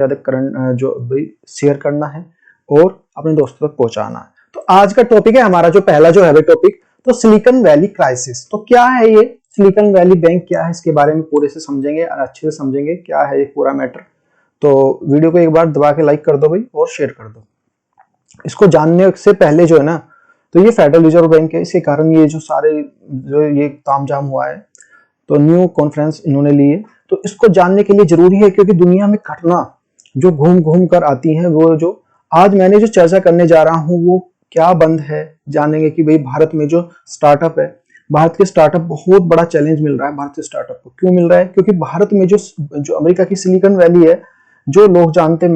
ज़्यादा करंट जो भी शेयर करना है और अपने दोस्तों तक पहुंचाना है। तो आज का टॉपिक है हमारा जो पहला जो है टॉपिक, तो सिलिकॉन वैली क्राइसिस। तो क्या है ये सिलिकॉन वैली बैंक, क्या है, इसके बारे में पूरे से समझेंगे और अच्छे से समझेंगे क्या है ये पूरा मैटर। तो वीडियो को एक बार दबा के लाइक कर दो भाई और शेयर कर दो। इसको जानने से पहले जो है ना, तो ये फेडरल रिजर्व बैंक है, इसके कारण ये जो सारे जो ये तामझाम हुआ है, तो न्यू कॉन्फ्रेंस इन्होंने ली है। तो इसको जानने के लिए जरूरी है, क्योंकि दुनिया में घटना जो घूम घूम कर आती है, वो जो आज मैंने जो चर्चा करने जा रहा हूँ वो क्या बंद है, जानेंगे कि भाई भारत में जो स्टार्टअप है, भारत के स्टार्टअप बहुत बड़ा चैलेंज मिल रहा है। भारत के स्टार्टअप को क्यों मिल रहा है? क्योंकि भारत में जो अमेरिका की सिलिकॉन वैली है, जो लोग जानते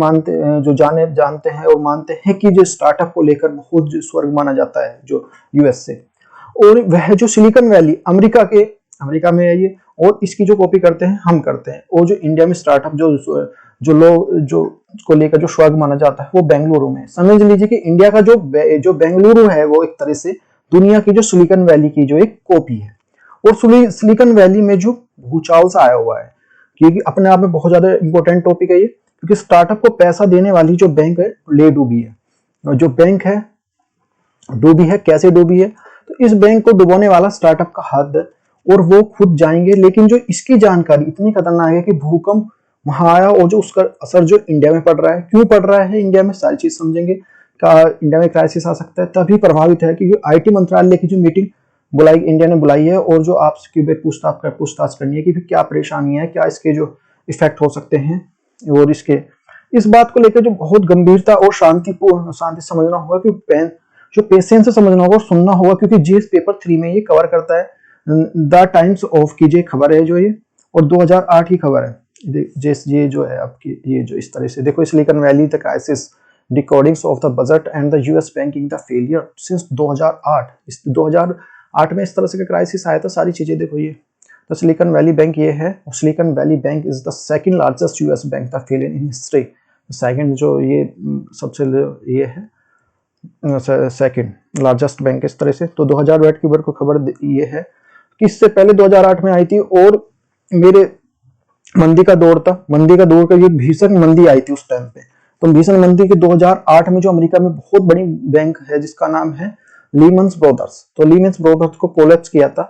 हैं और मानते हैं कि जो स्टार्टअप को लेकर बहुत स्वर्ग माना जाता है जो यूएस से, और वह जो सिलिकॉन वैली अमेरिका में है ये, और इसकी जो कॉपी करते हैं हम करते हैं। और जो इंडिया में स्टार्टअप जो को लेकर जो स्वर्ग माना जाता है वो बेंगलुरु में। समझ लीजिए कि इंडिया का जो बेंगलुरु है वो एक तरह से दुनिया की जो सिलिकॉन वैली की जो एक कॉपी है। और सिलिकॉन वैली में जो भूचाल सा आया हुआ है, क्योंकि अपने आप में बहुत ज्यादा इंपॉर्टेंट टॉपिक है ये, क्योंकि स्टार्टअप को पैसा देने वाली जो बैंक है ले डूबी है। जो बैंक है डूबी है, कैसे डूबी है? तो इस बैंक को डुबोने वाला स्टार्टअप का हाथ है और वो खुद जाएंगे। लेकिन जो इसकी जानकारी इतनी खतरनाक है कि भूकंप वहां आया और जो उसका असर जो इंडिया में पड़ रहा है, क्यों पड़ रहा है इंडिया में, सारी चीज समझेंगे। का इंडिया में क्राइसिस आ सकता है, तभी प्रभावित है कि जो आईटी मंत्रालय की जो मीटिंग बुलाई, इंडिया ने बुलाई है, और जो आपकी पूछताछ करनी है कि क्या परेशानी है, क्या इसके जो इफेक्ट हो सकते हैं, और इस बात को लेकर जो बहुत गंभीरता और शांति समझना होगा, कि जो पेशेंस से समझना होगा और सुनना होगा, क्योंकि जीएस पेपर 3 में ये कवर करता है। द टाइम्स ऑफ की जो खबर है जो ये, और 2008 की खबर है। ये जो है आपकी, ये जो इस तरह से देखो, silicon valley the crisis, recordings of the budget and the US banking the failure since 2008। इस 2008 में इस तरह से क्राइसिस आया था। सारी चीजें देखो ये, तो सिलिकॉन वैली बैंक ये है। Silicon valley bank is the second largest US bank the failure in history. Second जो ये सबसे ये है, सेकंड लार्जेस्ट बैंक इस तरह से। तो 2008 की को खबर ये है कि इससे पहले 2008 में आई थी, और मेरे मंदी का दौर था। मंदी का दौर का ये भीषण मंदी आई थी उस टाइम पे। तो भीषण मंदी के 2008 में जो अमेरिका में बहुत बड़ी बैंक है जिसका नाम है लीमन्स ब्रदर्स, तो लीमन्स ब्रदर्स को कोलैप्स किया था,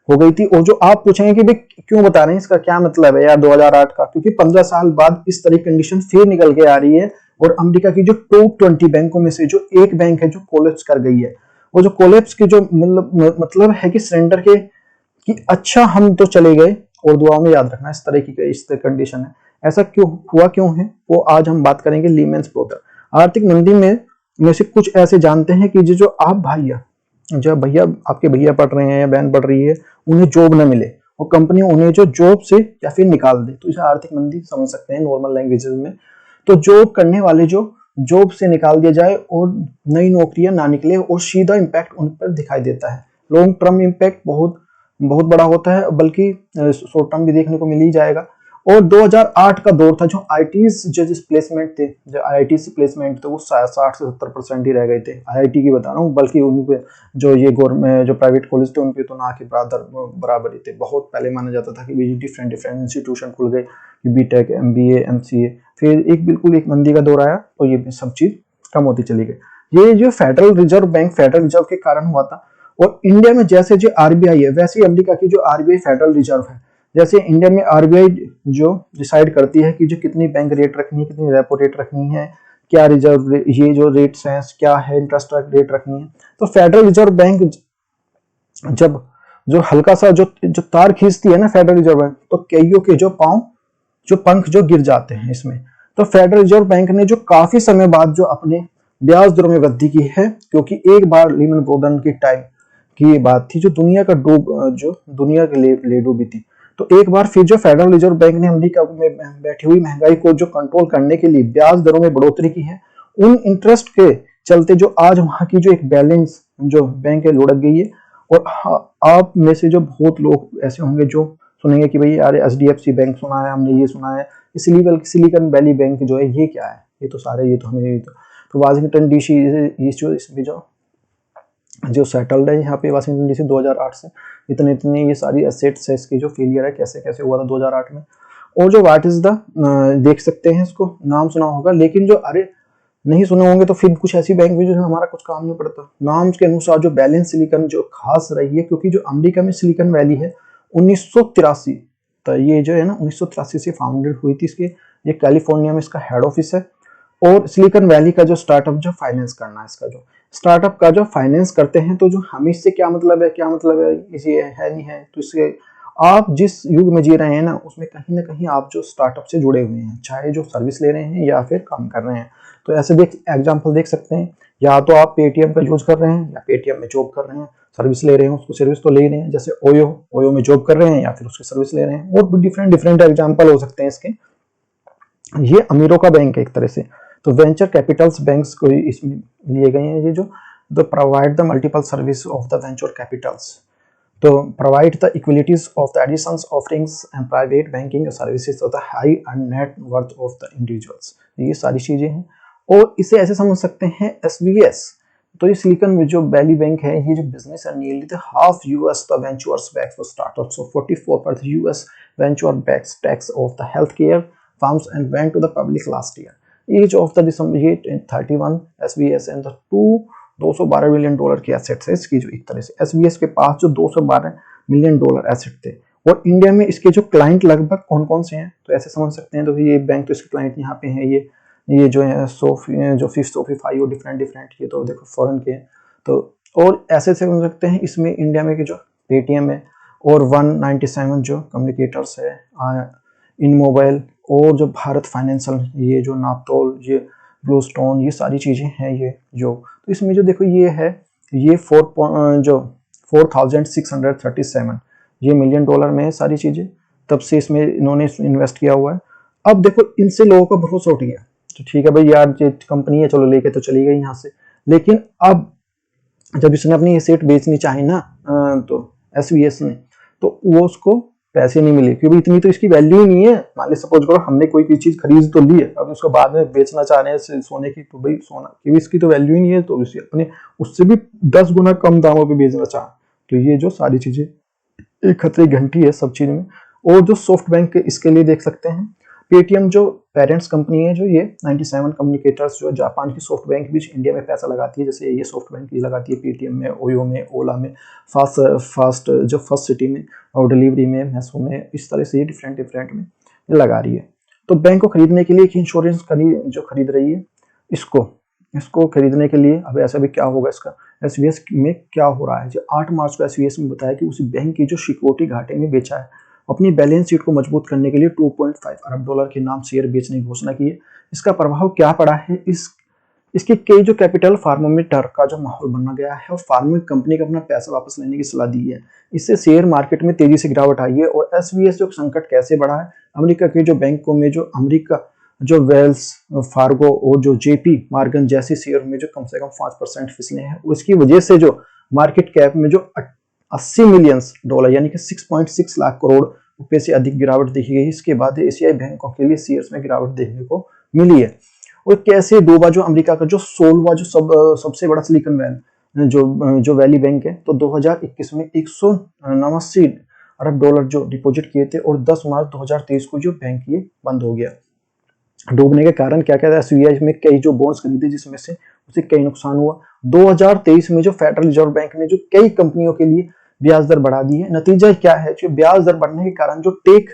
हो गई थी। और जो आप पूछेंगे कि भाई क्यों बता रहे हैं, इसका क्या मतलब है यार 2008 का, क्योंकि 15 साल बाद इस तरह की कंडीशन फिर निकल के आ रही है। और अमेरिका की जो टॉप 20 बैंकों में से जो एक बैंक है जो कोलैप्स कर गई है। वो जो कोलैप्स की जो मतलब है कि सरेंडर के, कि अच्छा हम तो चले गए, और दुआओं में याद रखना इस तरह की इस तरह कंडीशन है। ऐसा क्यों हुआ, क्यों है, वो आज हम बात करेंगे। लीमेंस ब्रदर आर्थिक मंदी में से कुछ ऐसे जानते हैं कि जो आप भैया आपके भैया पढ़ रहे हैं या बहन पढ़ रही है, उन्हें जॉब न मिले और कंपनी उन्हें जो जॉब से या फिर निकाल दे, तो इसे आर्थिक मंदी समझ सकते हैं नॉर्मल लैंग्वेजेस में। तो जॉब करने वाले जो जॉब से निकाल दिया जाए और नई नौकरियां ना निकले, और सीधा इम्पैक्ट उन पर दिखाई देता है। लॉन्ग टर्म इम्पैक्ट बहुत बड़ा होता है, बल्कि शॉर्ट टर्म भी देखने को मिल ही जाएगा। और 2008 का दौर था, जो आईटीज जो प्लेसमेंट थे, जो आईआईटी से प्लेसमेंट थे, वो 60 से 70% ही रह गए थे। आईआईटी की बता रहा हूँ, बल्कि उन पे जो ये गवर्नमेंट जो प्राइवेट कॉलेज थे उन पे तो ना के बराबर ही थे। बहुत पहले माना जाता था कि डिफरेंट इंस्टीट्यूशन खुल गए, बीटेक, एमबीए, एमसीए। फिर बिल्कुल एक मंदी का दौर आया, तो ये सब चीज कम होती चली गई। ये जो फेडरल रिजर्व के कारण हुआ था। और इंडिया में जैसे जो आरबीआई है, वैसे ही अमेरिका की जो आरबीआई फेडरल रिजर्व है। जैसे इंडिया में आरबीआई जो डिसाइड करती है कि जो कितनी बैंक रेट रखनी है, कितनी रेपो रेट रखनी है, क्या रिजर्व ये जो रेट्स हैं क्या है, इंटरेस्ट रेट रखनी है। तो फेडरल रिजर्व बैंक जब जो हल्का सा जो तार खींचती है ना फेडरल रिजर्व बैंक, तो कईयों के जो पंख जो गिर जाते हैं इसमें। तो फेडरल रिजर्व बैंक ने जो काफी समय बाद जो अपने ब्याज दरों में वृद्धि की है, क्योंकि एक बार लीमन ब्रदर्स की टाइम की बात थी, जो दुनिया के ले डूबी थी। तो एक बार फिर जो फेडरल रिजर्व बैंक ने अमेरिका में बैठी हुई महंगाई को जो कंट्रोल करने के लिए ब्याज दरों में बढ़ोतरी की है। उन इंटरेस्ट के चलते जो आज वहां की जो एक बैलेंस जो बैंक है लुढ़क गई है। और आप में से जो बहुत लोग ऐसे होंगे जो सुनेंगे कि भाई यार एचडीएफसी बैंक सुना है हमने, ये सुना है, सिलिकॉन वैली बैंक जो है ये क्या है, ये तो सारे ये तो हमें तो वाशिंगटन डीसी इसमें जो सेटल्ड है यहाँ पे वाशिंगटन डीसी 2008 से इतने ये सारी एसेट्स है इसकी जो फेलियर है, कैसे कैसे हुआ था 2008 में। और जो व्हाट इज द देख सकते हैं, इसको नाम सुना होगा, लेकिन जो अरे नहीं सुने होंगे तो फिर कुछ ऐसी बैंक भी जो हमारा कुछ काम नहीं पड़ता। नाम के अनुसार जो बैलेंस सिलिकॉन जो खास रही है, क्योंकि जो अमेरिका में सिलिकॉन वैली है 1983, तो ये जो है ना 1983 से फाउंडेड हुई थी इसकी, ये कैलिफोर्निया में इसका हेड ऑफिस है। और सिलिकॉन वैली का जो स्टार्टअप जो फाइनेंस करना है, इसका जो स्टार्टअप का जो फाइनेंस करते हैं, तो जो हमें इससे क्या मतलब है, क्या मतलब है इसे है नहीं है, तो इससे आप जिस युग में जी रहे हैं ना उसमें कहीं ना कहीं आप जो स्टार्टअप से जुड़े हुए हैं, चाहे जो सर्विस ले रहे हैं या फिर काम कर रहे हैं। तो ऐसे एग्जाम्पल देख सकते हैं, या तो आप पेटीएम का यूज कर रहे हैं या पेटीएम में जॉब कर रहे हैं, सर्विस ले रहे हैं, उसको सर्विस तो ले रहे हैं, जैसे ओयो में जॉब कर रहे हैं या फिर उसकी सर्विस ले रहे हैं, और भी डिफरेंट एग्जाम्पल हो सकते हैं इसके। ये अमीरों का बैंक है एक तरह से। तो वेंचर कैपिटल्स बैंक्स को इसमें लिए गए हैं, ये जो provide the multiple service of the venture capitals, तो provide the equities of the additions offerings and private banking services of the high and net worth of the individuals, ये सारी चीजें हैं। और इसे ऐसे समझ सकते हैं एसवीएस, तो ये सिलिकॉन जो वैली बैंक है, ये जो बिजनेस है nearly the half US the ventures backs for startups of 44% US venture backs tax of the health care firms and went to the public last year. As of the December ये 31 SVS and the 212 million dollar की assets है इसकी, जो एक तरह से एसवीएस के पास जो 212 मिलियन डॉलर एसेट थे। और इंडिया में इसके जो क्लाइंट लगभग कौन कौन से हैं, तो ऐसे समझ सकते हैं, तो ये बैंक तो इसके क्लाइंट यहाँ पे हैं, ये जो है सोफीफाई और डिफरेंट, ये तो देखो फॉरेन के हैं। तो और ऐसे से समझ सकते हैं इसमें इंडिया में कि जो पेटीएम है और 197 जो कम्युनिकेटर्स है, इन मोबाइल, और जो भारत फाइनेंशियल, ये जो नापतोल, ये ब्लू स्टोन, ये सारी चीजें हैं ये जो। तो इसमें जो देखो ये है, ये 4637 ये मिलियन डॉलर में है सारी चीजें, तब से इसमें इन्होंने इन्वेस्ट किया हुआ है। अब देखो इनसे लोगों का भरोसा उठ गया, तो ठीक है भाई यार ये कंपनी है, चलो लेके तो चली गई यहाँ से। लेकिन अब जब इसने अपनी एसेट बेचनी चाही ना, तो एसवीएस ने, तो वो उसको पैसे नहीं मिले, क्योंकि इतनी तो इसकी वैल्यू ही नहीं है। मान ली सपोज करो हमने कोई चीज खरीद तो ली है, अब उसको बाद में बेचना चाह रहे हैं सोने की, तो भाई सोना क्योंकि इसकी तो वैल्यू ही नहीं है, तो इसे अपने उससे भी 10 गुना कम दामों पे बेचना चाह, तो ये जो सारी चीजें एक खतरे घंटी है सब चीज में। और जो सॉफ्ट बैंक इसके लिए देख सकते हैं, पेटीएम जो पेरेंट्स कंपनी है, जो ये 97 कम्युनिकेटर्स जो जापान की सॉफ्ट बैंक भी इंडिया में पैसा लगाती है, जैसे ये सॉफ्ट बैंक ये लगाती है पेटीएम में, ओयो में, ओला में, फास्ट जो फर्स्ट सिटी में, और डिलीवरी में, मैसो में, इस तरह से ये डिफरेंट में ये लगा रही है। तो बैंक को खरीदने के लिए एक इंश्योरेंस जो खरीद रही है, इसको खरीदने के लिए अब ऐसा भी क्या होगा, इसका एसवीएस में क्या हो रहा है। जो 8 मार्च को एसवीएस में बताया कि उसी बैंक की जो सिक्योरिटी घाटे में बेचा है, अपनी बैलेंस शीट को मजबूत करने के लिए 2.5 अरब डॉलर के नाम शेयर बेचने की घोषणा की है। इसका प्रभाव क्या पड़ा है, इसके कई जो कैपिटल फार्मों में डर का जो माहौल बना गया है, और फार्मिंग कंपनी को अपना पैसा वापस लेने की सलाह दी है। इससे शेयर मार्केट में तेजी से गिरावट आई है। और एसवीएस जो संकट कैसे बढ़ा है, अमेरिका के जो बैंकों में जो अमेरिका जो वेल्स फार्गो और जो जेपी मॉर्गन जैसे शेयर में जो कम से कम 5% फिसले हैं, उसकी वजह से जो मार्केट कैप में जो 80 मिलियन डॉलर यानी कि 6.6 लाख करोड़ रुपए से अधिक गिरावट देखी गई। इसके बाद एशियाई बैंकों के लिए शेयर्स में गिरावट देखने को मिली है। और कैसे डूबा जो अमेरिका का जो 16वां जो सबसे बड़ा सिलिकॉन वैली जो वैली बैंक है, तो 2021 में 189 अरब डॉलर जो डिपॉजिट किए थे, और 10 मार्च 2023 को जो बैंक ये बंद हो गया। डूबने के कारण क्या क्या था, एसबीआई में कई जो बॉन्ड्स खरीदे जिसमें से उसे कई नुकसान हुआ। 2023 में जो फेडरल रिजर्व बैंक ने जो कई कंपनियों के लिए ब्याज दर बढ़ा दी है। नतीजा क्या है, जो ब्याज दर बढ़ने के कारण जो टेक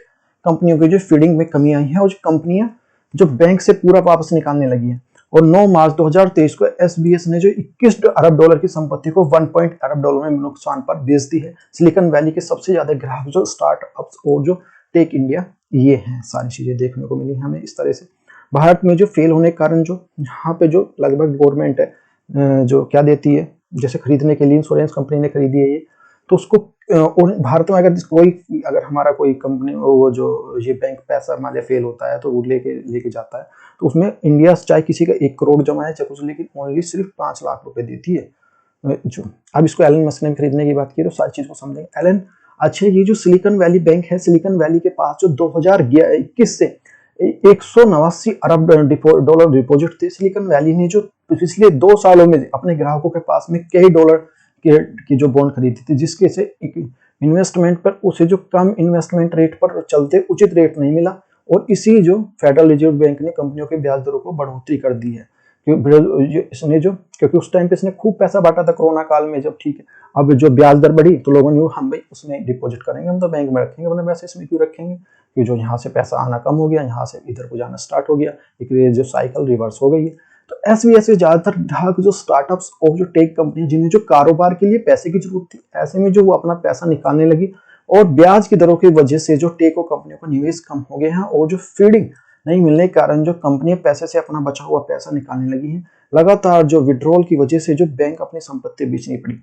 कंपनियों की जो फीडिंग में कमी आई है, और जो कंपनियां जो बैंक से पूरा वापस निकालने लगी है। और 9 मार्च 2023 को एसबीएस ने जो 21 अरब डॉलर की संपत्ति को 1 अरब डॉलर में नुकसान पर बेच दी है। सिलिकॉन वैली के सबसे ज्यादा ग्राहक जो स्टार्टअप्स और जो टेक इंडिया, ये हैं सारी चीजें देखने को मिली हमें इस तरह से। भारत में जो फेल होने के कारण जो यहाँ पे जो लगभग गवर्नमेंट है जो क्या देती है, जैसे खरीदने के लिए इंश्योरेंस कंपनी ने खरीदी है ये, तो उसको और भारत में अगर हमारा कोई कंपनी वो जो ये बैंक पैसा हमारे फेल होता है तो वो लेके जाता है, तो उसमें इंडिया चाहे किसी का 1 करोड़ जमा है चाहे कुछ, लेकिन ओनली सिर्फ 5 लाख रुपए देती है जो। अब इसको एलन मस्क ने खरीदने की बात की तो सारी चीज को समझेंगे। एलन अच्छा, ये जो सिलिकॉन वैली बैंक है, सिलिकॉन वैली के पास जो 2021 से 189 अरब डॉलर डिपॉजिट थे। सिलिकॉन वैली ने जो पिछले 2 सालों में अपने ग्राहकों के पास में कई डॉलर की जो बॉन्ड खरीदी थी, जिसके से इन्वेस्टमेंट पर उसे जो कम इन्वेस्टमेंट रेट पर चलते उचित रेट नहीं मिला, और इसी जो फेडरल रिजर्व बैंक ने कंपनियों के ब्याज दरों को बढ़ोतरी कर दी है, इसने जो, क्योंकि उस टाइम पे इसने खूब पैसा बांटा था कोरोना काल में जब, ठीक है। अब जो ब्याज दर बढ़ी तो लोगों ने हम भाई उसमें डिपॉजिट करेंगे, हम तो बैंक में रखेंगे, वरना वैसे इसमें क्यों रखेंगे, कि जो यहाँ से पैसा आना कम हो गया, यहाँ से इधर को जाना स्टार्ट हो गया, एक जो साइकिल रिवर्स हो गई है। तो ऐसे ज्यादातर ग्राहक जो स्टार्टअप्स और जो टेक कंपनी जिन्हें जो कारोबार के लिए पैसे की जरूरत थी, ऐसे में जो वो अपना पैसा निकालने लगी, और ब्याज की दरों की वजह से जो टेक कंपनियों का निवेश कम हो गया है, और जो फीडिंग नहीं मिलने के कारण जो कंपनियां पैसे से अपना बचा हुआ पैसा निकालने लगी हैं, लगातार जो विड्रॉल की वजह से जो बैंक अपनी संपत्ति बेचनी पड़ी।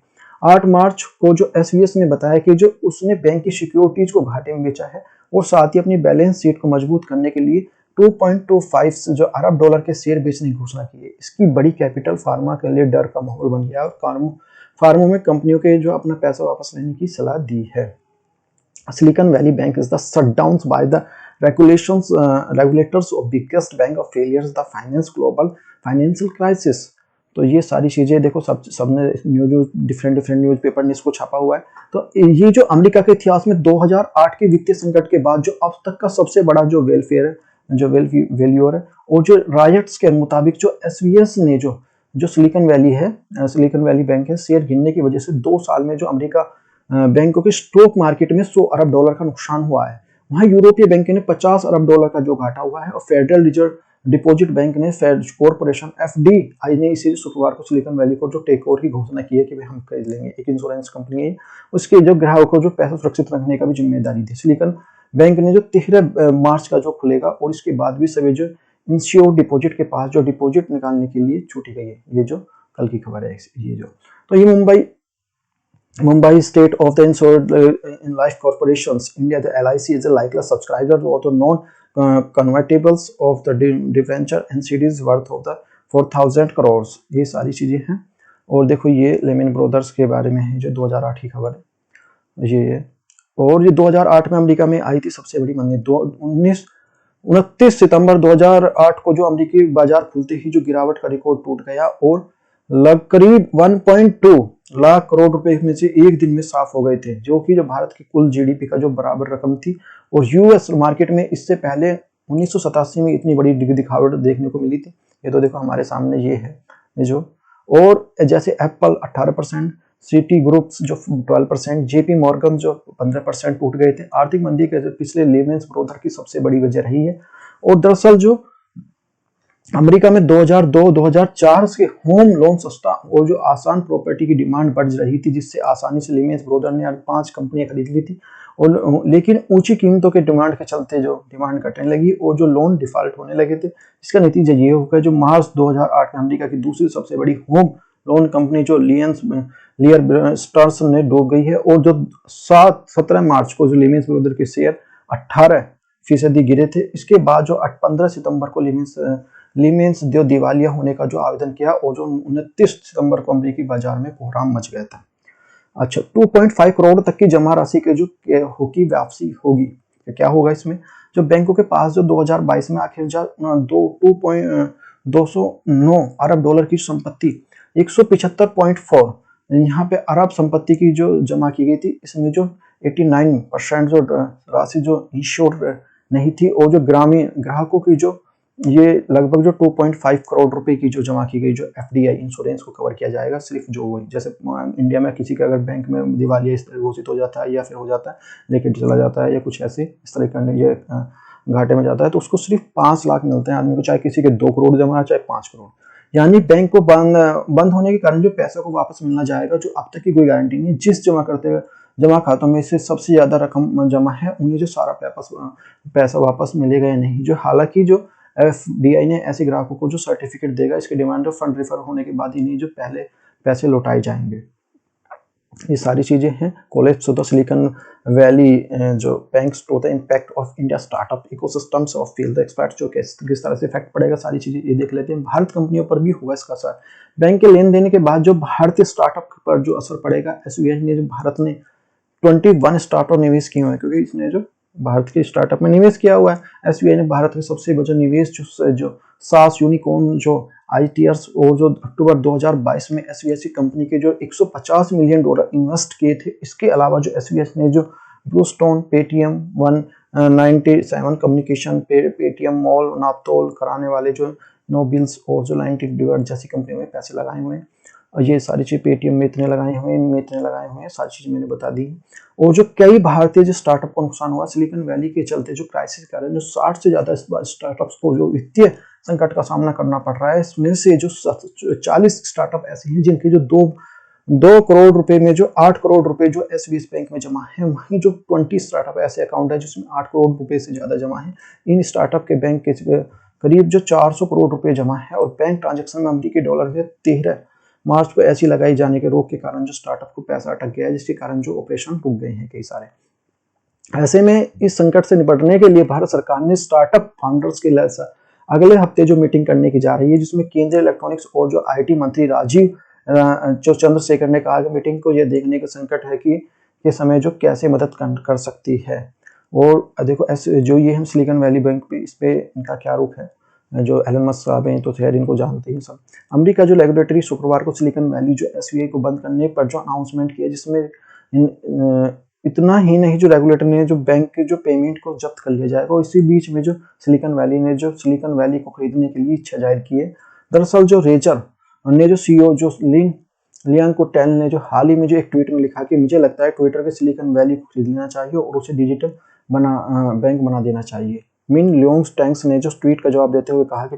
8 मार्च को जो एसवीएस ने बताया कि जो उसने बैंक की सिक्योरिटीज को घाटे में बेचा है, और साथ ही अपनी बैलेंस शीट को मजबूत करने के लिए 2.25 जो अरब डॉलर के शेयर बेचने की घोषणा की है। इसकी बड़ी कैपिटल फार्मा के लिए डर का माहौल बन गया, और फार्मों में कंपनियों के जो अपना पैसा वापस लेने की सलाह दी है। Silicon valley bank is the shutdown by the regulators of biggest bank of failures the finance global financial crisis. तो ये सारी चीजें देखो, सबने न्यूज डिफरेंट न्यूज़पेपर ने इसको छापा हुआ है। तो ये जो अमेरिका के इतिहास में 2008 के वित्तीय संकट के बाद जो अब तक का सबसे बड़ा जो वेलफेयर है, जो वेल्यूअर है, और जो रायट्स के मुताबिक जो एसवीएस ने जो सिलिकॉन वैली है, सिलिकॉन वैली बैंक है, शेयर गिरने की वजह से 2 साल में जो अमेरिका बैंकों के स्टॉक मार्केट में 100 अरब डॉलर का नुकसान हुआ है। वहां यूरोपीय बैंक ने 50 अरब डॉलर का जो घाटा हुआ है, और फेडरल रिजर्व डिपॉजिट बैंक ने कॉर्पोरेशन एफडीआई ने इसी शुक्रवार को सिलिकॉन वैली को जो टेक ओवर की घोषणा की है कि भाई हम खरीद लेंगे, एक इंश्योरेंस कंपनी है, उसके जो ग्राहकों को जो पैसा सुरक्षित रखने का भी जिम्मेदारी थी। सिलिकॉन बैंक ने जो 13 मार्च का जो खुलेगा, और इसके बाद भी सभी जो इंश्योर्ड डिपॉजिट के पास जो डिपॉजिट निकालने के लिए छूटी गई है। ये जो कल की खबर है, ये जो, तो ये Mumbai State of the Insured in Life Corporations India, the LIC is a likely subscriber of the non-convertibles of the debenture NCDs worth of the 4,000 crores। ये सारी चीजें हैं। और देखो ये लेमन ब्रदर्स के बारे में है, जो 2008 की खबर है ये। और ये 2008 में अमेरिका में आई थी सबसे बड़ी मंदी। 29 सितंबर 2008 को जो अमेरिकी बाजार खुलते ही जो गिरावट का रिकॉर्ड टूट गया, और करीब 1.2 लाख करोड़ रुपए में से एक दिन में साफ हो गए थे, जो कि जो भारत की कुल जीडीपी का जो बराबर रकम थी। और यूएस मार्केट में इससे पहले 1987 में इतनी बड़ी दिखावट देखने को मिली थी। ये तो देखो हमारे सामने ये है ये जो, और जैसे एप्पल 18%, सिटी ग्रुप्स जो 12%, जेपी मॉर्गन जो 15% टूट गए थे। आर्थिक मंदी के पिछले लेमन ब्रदर्स की सबसे बड़ी वजह रही है। और दरअसल जो अमेरिका में 2002-2004 से होम लोन सस्ता और जो आसान प्रॉपर्टी की डिमांड बढ़ रही थी, जिससे आसानी से लेमन ब्रदर्स ने 5 कंपनियां खरीद ली थी। और लेकिन ऊंची कीमतों के डिमांड के चलते जो डिमांड घटने लगी, और जो लोन डिफॉल्ट होने लगे थे। इसका नतीजा ये होगा, जो मार्च 2008 में अमेरिका की दूसरी सबसे बड़ी होम लोन कंपनी जो लियर स्टार्स ने डूब गई है। और जो 17 मार्च को जो लेमन ब्रदर्स के शेयर 18% गिरे थे। इसके बाद जो 15 सितंबर को लेमन्स दिवालिया होने का जो आवेदन किया, और जो 29 सितंबर को अमेरिकी बाजार में कोहराम मच गया था। अच्छा, 2.5 करोड़ तक की जमा राशि के जो होगी वापसी होगी। क्या होगा इसमें, जो बैंकों के पास जो 2022 में आखिर 209 अरब डॉलर की संपत्ति 175.4 यहाँ पे अरब संपत्ति की जो जमा की गई थी, इसमें जो 89% जो राशि जो इंश्योर नहीं थी, और जो ग्रामीण ग्राहकों की जो ये लगभग जो 2.5 करोड़ रुपए की जो जमा की गई जो एफडीआई इंश्योरेंस को कवर किया जाएगा। सिर्फ जो वही, जैसे इंडिया में किसी का अगर बैंक में दिवालिया इस तरह घोषित हो जाता है, या फिर हो जाता है लेके चला जाता है, या कुछ ऐसे इस तरह करने ये घाटे में जाता है, तो उसको सिर्फ 5 लाख मिलते हैं आदमी को, चाहे किसी के 2 करोड़ जमा है, चाहे 5 करोड़। यानी बैंक को बंद होने के कारण जो पैसा को वापस मिलना जाएगा, जो अब तक की कोई गारंटी नहीं। जिस जमा खातों में से सबसे ज्यादा रकम जमा है, उन्हें जो सारा पैसा वापस मिलेगा या नहीं। जो हालांकि जो एफडीआई ने ऐसे ग्राहकों को जो सर्टिफिकेट देगा, इसके डिमांड ऑफ फंड रिफर होने के बाद ही नहीं जो पहले पैसे लौटाए जाएंगे। ये सारी चीजें हैं। Collapse of the Silicon Valley जो banks to the impact of India startup ecosystems of field expert, जो किस तरह से इफेक्ट पड़ेगा, सारी चीजें ये देख लेते हैं। भारत कंपनियों पर भी हुआ इसका असर। बैंक के लेन देन के बाद जो भारतीय स्टार्टअप पर जो असर पड़ेगा, एसबीआई ने जो भारत ने 21 स्टार्टअप निवेश किए हैं, क्योंकि इसने जो भारत के स्टार्टअप में निवेश किया हुआ है। एसबीआई ने भारत में सबसे बड़ा निवेश जो सास यूनिकॉर्न जो आईटीआरस, और जो अक्टूबर 2022 में एसबीआई कंपनी के जो 150 मिलियन डॉलर इन्वेस्ट किए थे। इसके अलावा जो एसबीआई ने जो Bluestone, Paytm, 197 communication, Paytm Mall, Naaptol कराने वाले जो नो बिल्स और जो 90 डिवाइड जैसी कंपनी में पैसे लगाए हुए हैं। और ये सारी चीज़ पेटीएम में इतने लगाए हुए हैं, इनमें इतने लगाए हुए हैं, सारी चीज़ मैंने बता दी। और जो कई भारतीय जो स्टार्टअप को नुकसान हुआ सिलिकॉन वैली के चलते, जो क्राइसिस के कारण जो 60 से ज़्यादा स्टार्टअप्स को जो वित्तीय संकट का सामना करना पड़ रहा है, इसमें से जो 40 स्टार्टअप ऐसे हैं जिनके जो दो करोड़ रुपए में जो 8 करोड़ रुपए जो एसबीआई बैंक में जमा है, वहीं जो 20 स्टार्टअप ऐसे अकाउंट है जिसमें 8 करोड़ रुपए से ज्यादा जमा है। इन स्टार्टअप के बैंक के करीब जो 400 करोड़ रुपए जमा है और बैंक ट्रांजैक्शन में अमेरिकी डॉलर में 13 मार्च को ऐसी लगाई जाने के रोक के कारण जो स्टार्टअप को पैसा अटक गया है, जिसके कारण जो ऑपरेशन रुक गए हैं कई सारे। ऐसे में इस संकट से निपटने के लिए भारत सरकार ने स्टार्टअप फाउंडर्स के लिए अगले हफ्ते जो मीटिंग करने की जा रही है, जिसमें केंद्रीय इलेक्ट्रॉनिक्स और जो आईटी मंत्री राजीव जो चंद्रशेखर ने कहा कि मीटिंग को यह देखने का संकट है कि ये समय जो कैसे मदद कर सकती है। और देखो ऐसे जो ये हम सिलिकॉन वैली बैंक पे इस पे इनका क्या रुख है, जो एलन मस्क साहब हैं तो खैर इनको जानते हैं सब। अमेरिका जो रेगुलेटरी शुक्रवार को सिलिकॉन वैली जो एसबीआई को बंद करने पर जो अनाउंसमेंट किया, जिसमें इतना ही नहीं जो रेगुलेटर ने जो बैंक के जो पेमेंट को जब्त कर लिया जाएगा, इसी बीच में जो सिलिकॉन वैली ने जो सिलिकॉन वैली को खरीदने के लिए इच्छा जाहिर की है। दरअसल जो रेजर ने जो सीईओ जो लियांग कोटेल ने जो हाल ही में जो एक ट्वीट में लिखा कि मुझे लगता है ट्विटर के सिलिकॉन वैली को खरीद लेना चाहिए और उसे डिजिटल बैंक बना देना चाहिए। मिन लियोंग टैंक्स ने जो ट्वीट का जवाब देते हुए कहा कि